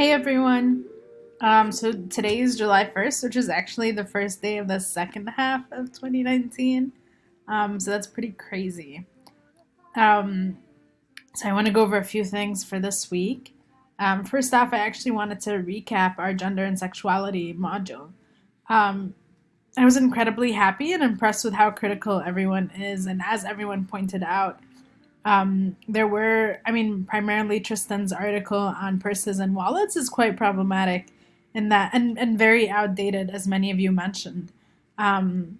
Hey everyone. So today is July 1st, which is actually the first day of the second half of 2019. So that's pretty crazy. Um, so I want to go over a few things for this week. First off, I actually wanted to recap our gender and sexuality module. Um, I was incredibly happy and impressed with how critical everyone is, and as everyone pointed out, there were, primarily Tristan's article on purses and wallets is quite problematic in that, and very outdated, as many of you mentioned. Um,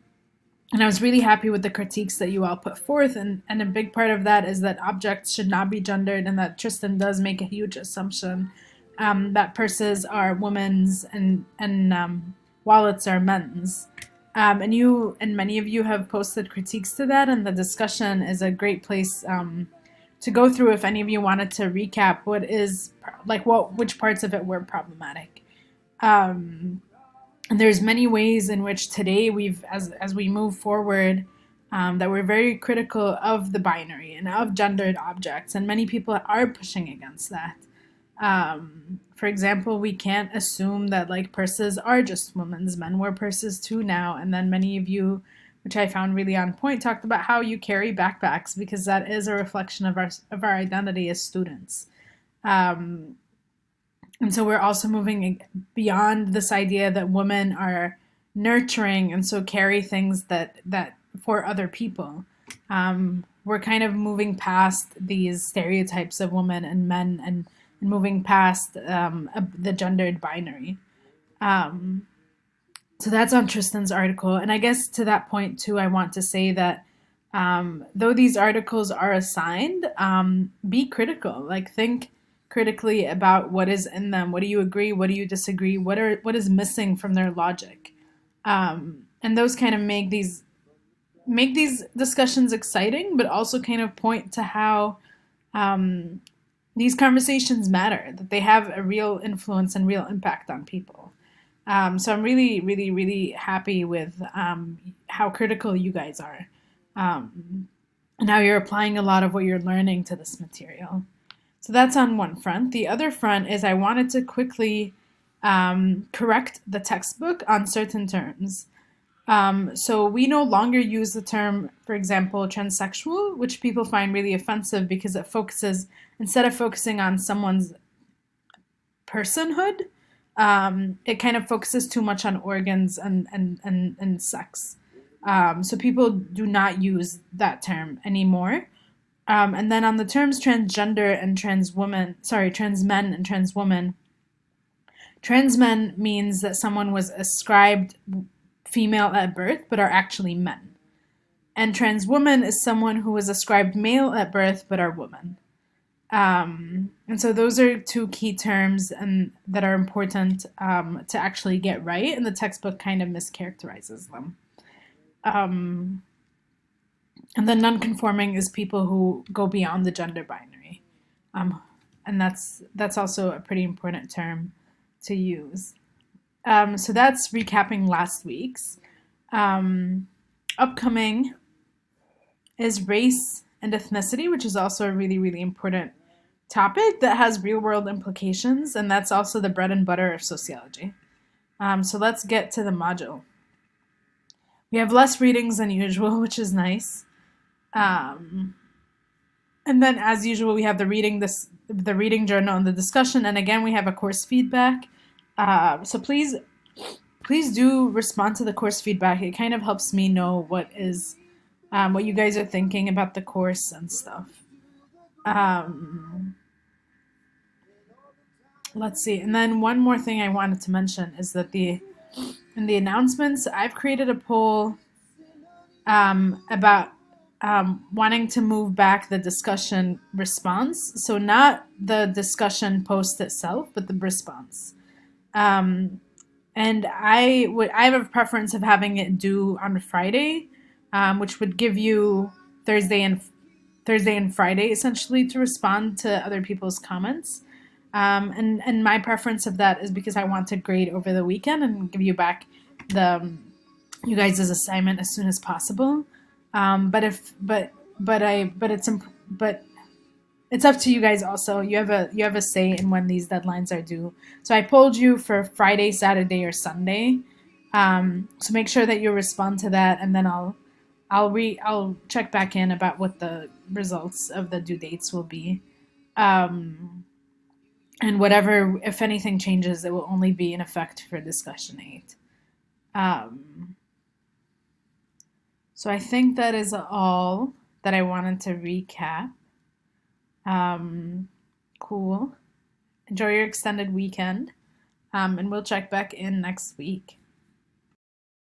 and I was really happy with the critiques that you all put forth. And a big part of that is that objects should not be gendered, and that Tristan does make a huge assumption that purses are women's and wallets are men's. And you and many of you have posted critiques to that, and the discussion is a great place to go through if any of you wanted to recap which parts of it were problematic. Um, and there's many ways in which today as we move forward, that we're very critical of the binary and of gendered objects, and many people are pushing against that. For example, we can't assume that like purses are just women's. Men wear purses too now. And then many of you, which I found really on point, talked about how you carry backpacks because that is a reflection of our identity as students. Um, and so we're also moving beyond this idea that women are nurturing and so carry things that for other people. We're kind of moving past these stereotypes of women and men, and moving past the gendered binary. Um, so that's on Tristan's article. And I guess to that point, too, I want to say that though these articles are assigned, be critical. Like, think critically about what is in them. What do you agree? What do you disagree? What is missing from their logic? And those kind of make these discussions exciting, but also kind of point to how these conversations matter, that they have a real influence and real impact on people. So I'm really, really, really happy with how critical you guys are. And how you're applying a lot of what you're learning to this material. So that's on one front. The other front is I wanted to quickly correct the textbook on certain terms. So we no longer use the term, for example, transsexual, which people find really offensive because it focuses, instead of focusing on someone's personhood, it kind of focuses too much on organs and sex. So people do not use that term anymore. And then on the terms transgender and trans men and trans women, trans men means that someone was ascribed female at birth but are actually men. And trans woman is someone who was ascribed male at birth but are women. And so those are two key terms and that are important to actually get right, and the textbook kind of mischaracterizes them. And then non-conforming is people who go beyond the gender binary, and that's also a pretty important term to use. So that's recapping last week's. Upcoming is race and ethnicity, which is also a really, really important topic that has real world implications, and that's also the bread and butter of sociology. So let's get to the module. We have less readings than usual, which is nice. And then, as usual, we have the reading journal and the discussion, and again, we have a course feedback. So please do respond to the course feedback. It kind of helps me know what you guys are thinking about the course and stuff. Let's see. And then one more thing I wanted to mention is that in the announcements, I've created a poll about wanting to move back the discussion response. So not the discussion post itself, but the response. And I have a preference of having it due on Friday, which would give you Thursday and Friday essentially to respond to other people's comments. And my preference of that is because I want to grade over the weekend and give you back you guys' assignment as soon as possible. But it's up to you guys also. You have a say in when these deadlines are due. So I polled you for Friday, Saturday, or Sunday. So make sure that you respond to that, and then I'll check back in about what the results of the due dates will be. Um, and whatever, if anything changes, it will only be in effect for discussion eight. Um, so I think that is all that I wanted to recap. Um, cool. Enjoy your extended weekend. And we'll check back in next week.